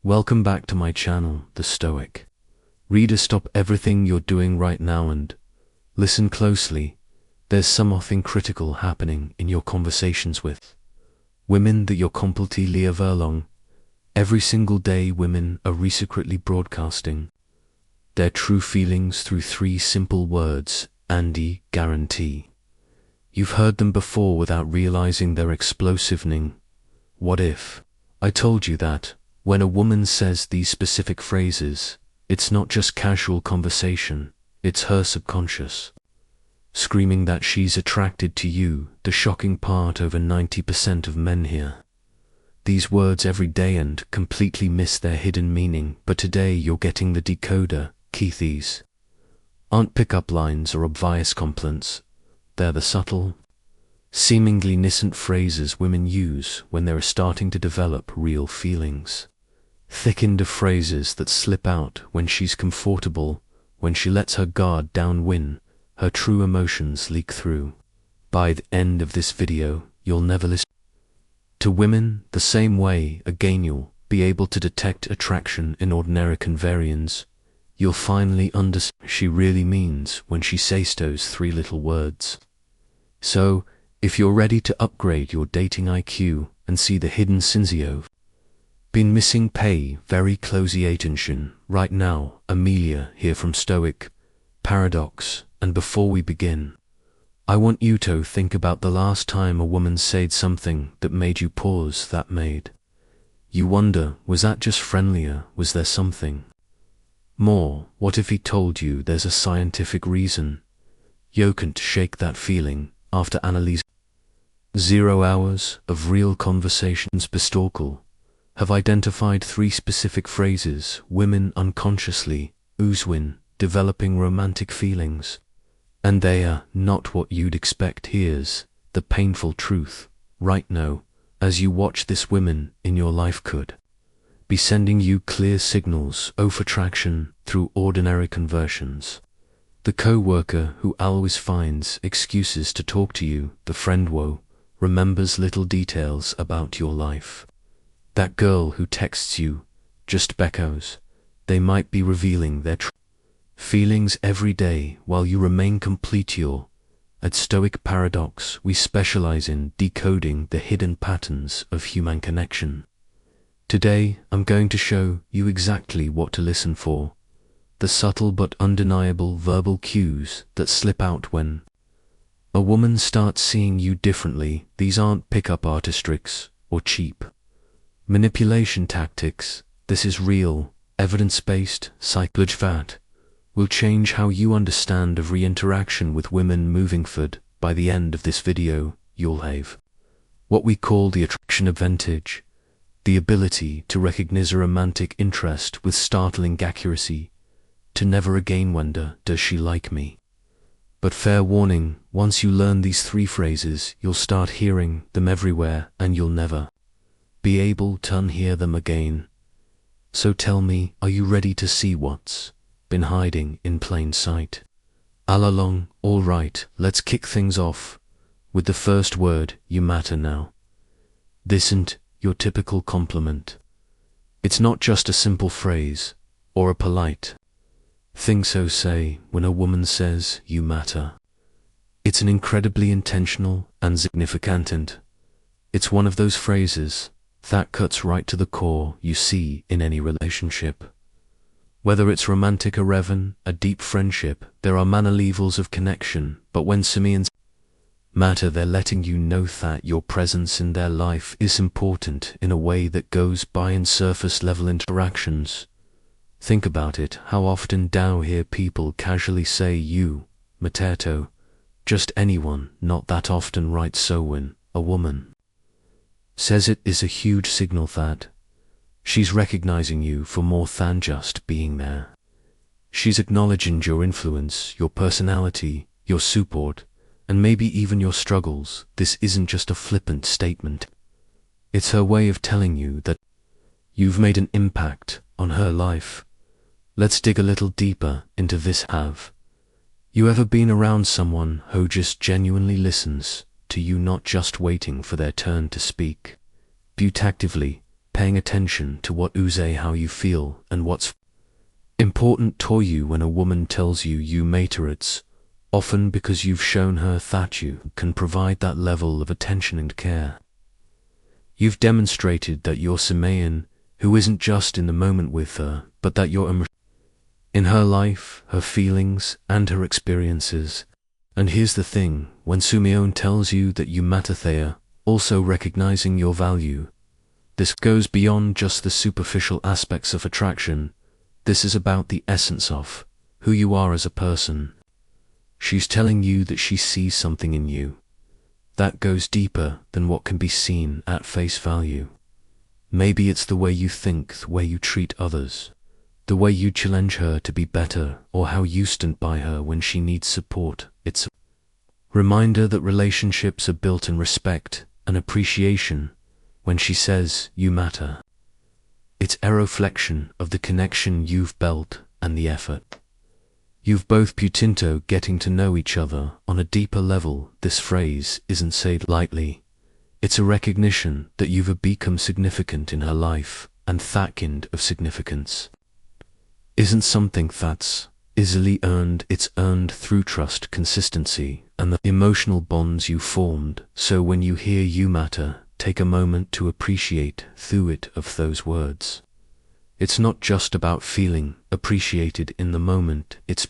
Welcome back to my channel, The Stoic. Reader, stop everything you're doing right now and listen closely. There's something critical happening in your conversations with women that you're completely leave along. Every single day women are secretly broadcasting their true feelings through 3 simple words, and guarantee. You've heard them before without realizing their explosive. What if I told you that when a woman says these specific phrases, it's not just casual conversation, it's her subconscious screaming that she's attracted to you? The shocking part, over 90% of men hear these words every day and completely miss their hidden meaning. But today you're getting the decoder. These aren't pickup lines or obvious compliments. They're the subtle, seemingly innocent phrases women use when they're starting to develop real feelings. Thickened phrases that slip out when she's comfortable, when she lets her guard down, when her true emotions leak through. By the end of this video, you'll never listen to women the same way again. You'll be able to detect attraction in ordinary conversations. You'll finally understand what she really means when she says those 3 little words. So, if you're ready to upgrade your dating IQ and see the hidden sins you've been missing, pay very close attention right now. Amelia here from Stoic Paradox, and before we begin, I want you to think about the last time a woman said something that made you pause, that made you wonder, was that just friendlier? Was there something more? What if he told you there's a scientific reason you can't shake that feeling? After analyzing 0 hours of real conversations, Pistorkel have identified 3 specific phrases women unconsciously use when developing romantic feelings. And they are not what you'd expect. Here's the painful truth. Right now, as you watch this, women in your life could be sending you clear signals of attraction through ordinary conversations. The co-worker who always finds excuses to talk to you, the friend who remembers little details about your life, that girl who texts you just because they might be revealing their feelings every day while you remain complete. At Stoic Paradox, we specialize in decoding the hidden patterns of human connection. Today, I'm going to show you exactly what to listen for, the subtle but undeniable verbal cues that slip out when a woman starts seeing you differently. These aren't pickup artist tricks or cheap manipulation tactics. This is real, evidence-based psychology that will change how you understand every interaction with women moving forward. By the end of this video, you'll have what we call the attraction advantage, the ability to recognize a romantic interest with startling accuracy, to never again wonder, does she like me? But fair warning, once you learn these 3 phrases, you'll start hearing them everywhere and you'll never be able to unhear them again. So tell me, are you ready to see what's been hiding in plain sight all along? All right, let's kick things off with the first word, you matter. Now, this isn't your typical compliment. It's not just a simple phrase or a polite thing so say. When a woman says you matter, it's an incredibly intentional and significant, and it's one of those phrases that cuts right to the core. You see, in any relationship, whether it's romantic or even a deep friendship, there are many levels of connection. But when Simeons matter, they're letting you know that your presence in their life is important in a way that goes beyond surface level interactions. Think about it. How often do you hear people casually say you matter? Just anyone, not that often, right? So when a woman says it, is a huge signal that she's recognizing you for more than just being there. She's acknowledging your influence, your personality, your support, and maybe even your struggles. This isn't just a flippant statement. It's her way of telling you that you've made an impact on her life. Let's dig a little deeper into this. Have you ever been around someone who just genuinely listens to you, not just waiting for their turn to speak? Actively paying attention to what oozes how you feel and what's important to you. When a woman tells you you matter, it's often because you've shown her that you can provide that level of attention and care. You've demonstrated that you're someone who isn't just in the moment with her, but that you're in her life, her feelings, and her experiences. And here's the thing, when Sumion tells you that you matter, they are also recognizing your value. This goes beyond just the superficial aspects of attraction. This is about the essence of who you are as a person. She's telling you that she sees something in you that goes deeper than what can be seen at face value. Maybe it's the way you think, the way you treat others, the way you challenge her to be better, or how you stand by her when she needs support. It's a reminder that relationships are built in respect and appreciation. When she says you matter, it's a reflection of the connection you've built and the effort you've both put into getting to know each other on a deeper level. This phrase isn't said lightly. It's a recognition that you've become significant in her life, and that kind of significance isn't something that's easily earned. It's earned through trust, consistency, and the emotional bonds you formed. So when you hear you matter, take a moment to appreciate through it of those words. It's not just about feeling appreciated in the moment, it's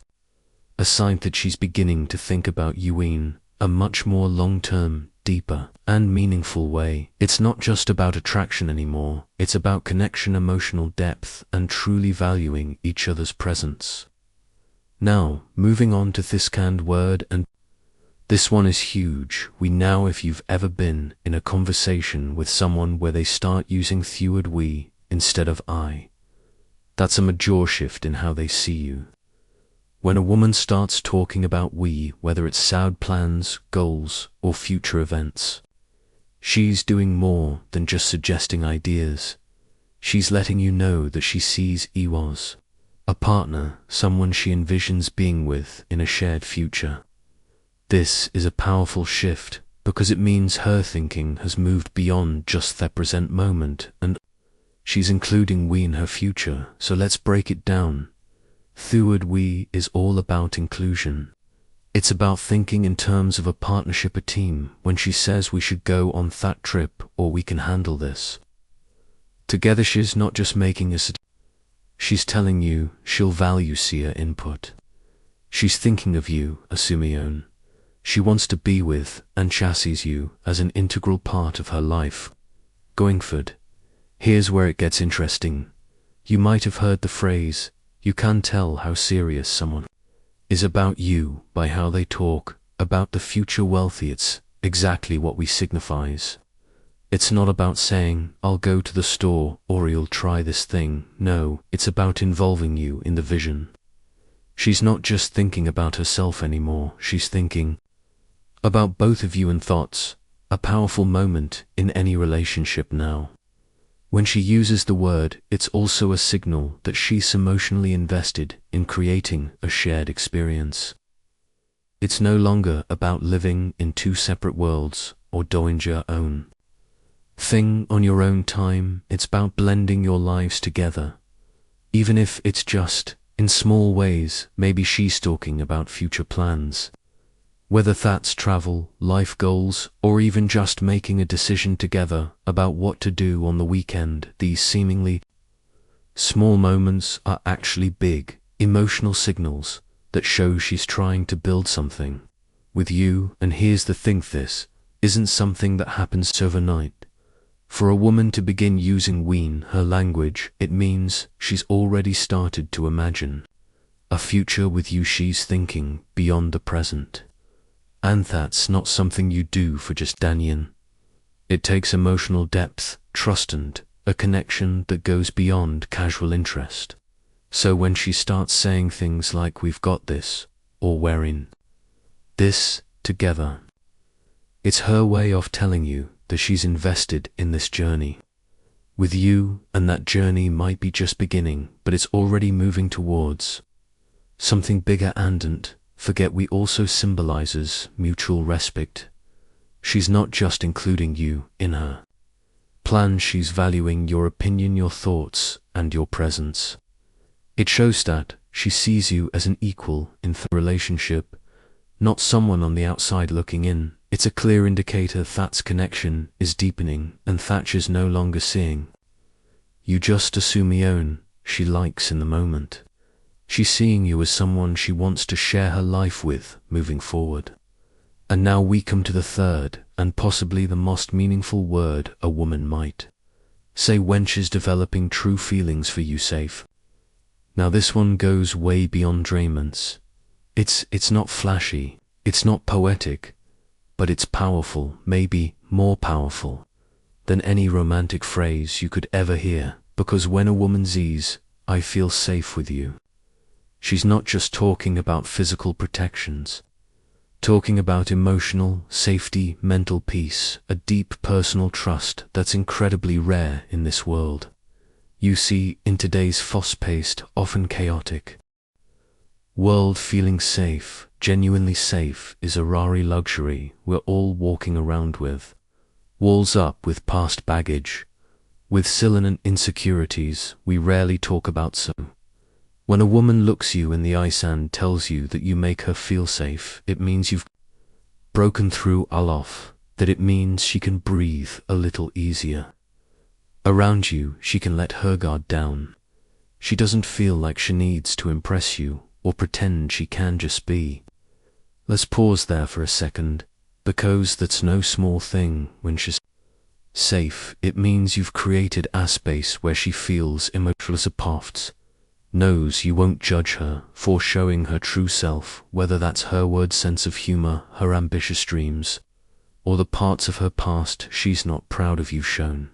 a sign that she's beginning to think about you in a much more long-term, deeper, and meaningful way. It's not just about attraction anymore, it's about connection, emotional depth, and truly valuing each other's presence. Now, moving on to this canned word, and this one is huge. We know if you've ever been in a conversation with someone where they start using the word we instead of I. That's a major shift in how they see you. When a woman starts talking about we, whether it's sad plans, goals, or future events, she's doing more than just suggesting ideas. She's letting you know that she sees you as a partner, someone she envisions being with in a shared future. This is a powerful shift because it means her thinking has moved beyond just the present moment, and she's including we in her future. So let's break it down. The word we is all about inclusion. It's about thinking in terms of a partnership, a team. When she says we should go on that trip or we can handle this together, she's not just making a she's telling you she'll value your input. She's thinking of you as Sumion. She wants to be with and sees you as an integral part of her life going forward. Here's where it gets interesting. You might have heard the phrase, you can tell how serious someone is about you by how they talk about the future wealthy. It's exactly what we signifies. It's not about saying, I'll go to the store or you'll try this thing. No, it's about involving you in the vision. She's not just thinking about herself anymore, she's thinking about both of you in thoughts, a powerful moment in any relationship now. When she uses the word, it's also a signal that she's emotionally invested in creating a shared experience. It's no longer about living in two separate worlds or doing your own thing on your own time. It's about blending your lives together. Even if it's just in small ways, maybe she's talking about future plans. Whether that's travel, life goals, or even just making a decision together about what to do on the weekend, these seemingly small moments are actually big, emotional signals that show she's trying to build something with you. And here's the thing, this isn't something that happens overnight. For a woman to begin using we in her language, it means she's already started to imagine a future with you. She's thinking beyond the present. And that's not something you do for just Daniel. It takes emotional depth, trust, and a connection that goes beyond casual interest. So when she starts saying things like we've got this, or we're in this together, it's her way of telling you that she's invested in this journey with you, and that journey might be just beginning, but it's already moving towards something bigger. And forget we also symbolizes mutual respect. She's not just including you in her plan she's valuing your opinion, your thoughts, and your presence. It shows that she sees you as an equal in the relationship, not someone on the outside looking in. It's a clear indicator that connection is deepening and that she's no longer seeing you just as someone she likes in the moment. She's seeing you as someone she wants to share her life with moving forward. And now we come to the third and possibly the most meaningful word a woman might say when she's developing true feelings for you: safe. Now this one goes way beyond romance. It's not flashy, it's not poetic, but it's powerful, maybe more powerful than any romantic phrase you could ever hear. Because when a woman says, "I feel safe with you," she's not just talking about physical protections, talking about emotional safety, mental peace, a deep personal trust that's incredibly rare in this world. You see, in today's fast-paced, often chaotic world, feeling safe, genuinely safe, is a rare luxury we're all walking around with, walls up with past baggage, with silent insecurities we rarely talk about. So when a woman looks you in the eyes and tells you that you make her feel safe, it means you've broken through alof, that it means she can breathe a little easier. Around you, she can let her guard down. She doesn't feel like she needs to impress you or pretend she can just be. Let's pause there for a second, because that's no small thing. When she's safe, it means you've created a space where she feels emotional support, knows you won't judge her for showing her true self, whether that's her word sense of humor, her ambitious dreams, or the parts of her past she's not proud of you shown.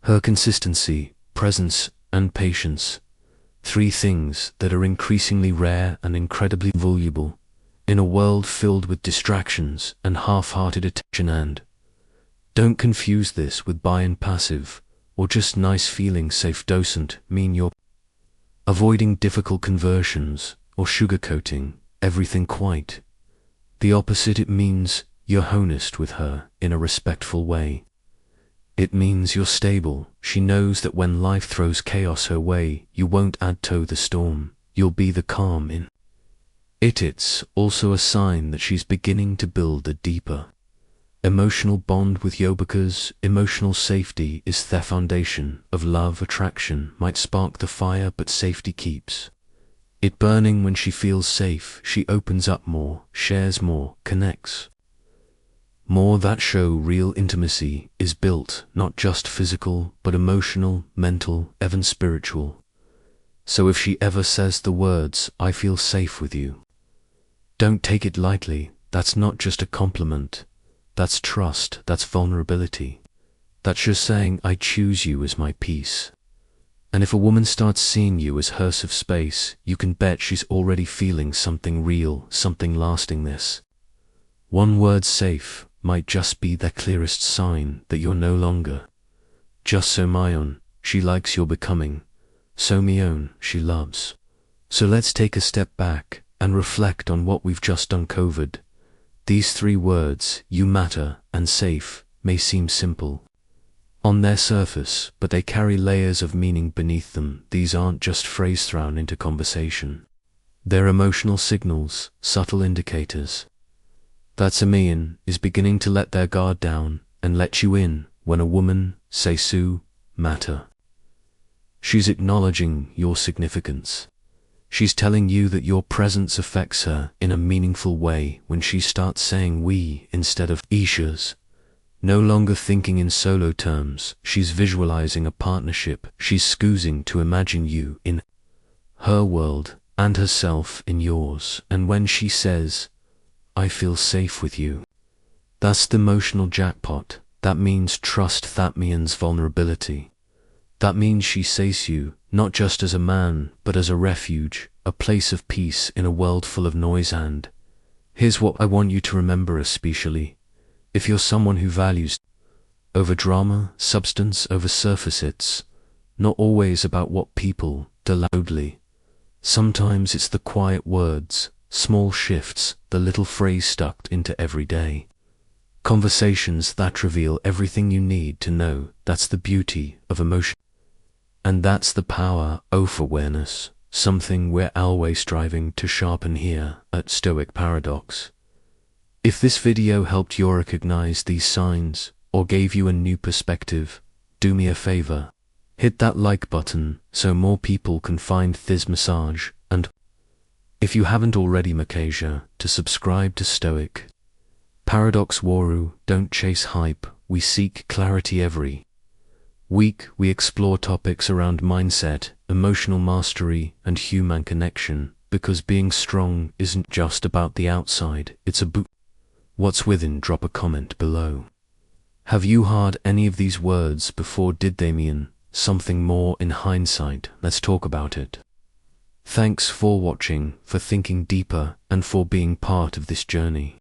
Her consistency, presence, and patience, three things that are increasingly rare and incredibly valuable in a world filled with distractions and half-hearted attention. And don't confuse this with being passive or just nice feeling. Safe doesn't mean you're avoiding difficult conversions or sugarcoating everything. Quite the opposite. It means you're honest with her in a respectful way. It means you're stable. She knows that when life throws chaos her way, you won't add to the storm, you'll be the calm in it. It's also a sign that she's beginning to build a deeper emotional bond with you, because emotional safety is the foundation of love. Attraction might spark the fire, but safety keeps it burning. When she feels safe, she opens up more, shares more, connects more. That show real intimacy is built not just physical, but emotional, mental, even spiritual. So if she ever says the words, "I feel safe with you," don't take it lightly. That's not just a compliment. That's trust, that's vulnerability. That's just saying, "I choose you as my peace." And if a woman starts seeing you as her safe space, you can bet she's already feeling something real, something lasting. This one word, safe, might just be the clearest sign that you're no longer just so my own she likes, you're becoming so me own she loves. So let's take a step back and reflect on what we've just uncovered. These three words, you matter and safe, may seem simple on their surface, but they carry layers of meaning beneath them. These aren't just phrases thrown into conversation. They're emotional signals, subtle indicators that a man is beginning to let their guard down and let you in. When a woman says you matter, she's acknowledging your significance. She's telling you that your presence affects her in a meaningful way. When she starts saying we instead of issues, no longer thinking in solo terms, she's visualizing a partnership. She's choosing to imagine you in her world and herself in yours. And when she says, "I feel safe with you," that's the emotional jackpot. That means trust, that means vulnerability. That means she sees you not just as a man, but as a refuge, a place of peace in a world full of noise. And here's what I want you to remember, especially if you're someone who values over drama, substance over surface. It's not always about what people do loudly. Sometimes it's the quiet words, small shifts, the little phrase stuck into every day. Conversations that reveal everything you need to know. That's the beauty of emotion. And that's the power of awareness, something we're always striving to sharpen here at Stoic Paradox. If this video helped you recognize these signs or gave you a new perspective, do me a favor. Hit that like button so more people can find this massage, and if you haven't already, make sure to subscribe to Stoic Paradox Waru. Don't chase hype, we seek clarity every week. We explore topics around mindset, emotional mastery, and human connection, because being strong isn't just about the outside, it's about what's within. Drop a comment below. Have you heard any of these words before? Did they mean something more in hindsight? Let's talk about it. Thanks for watching, for thinking deeper, and for being part of this journey.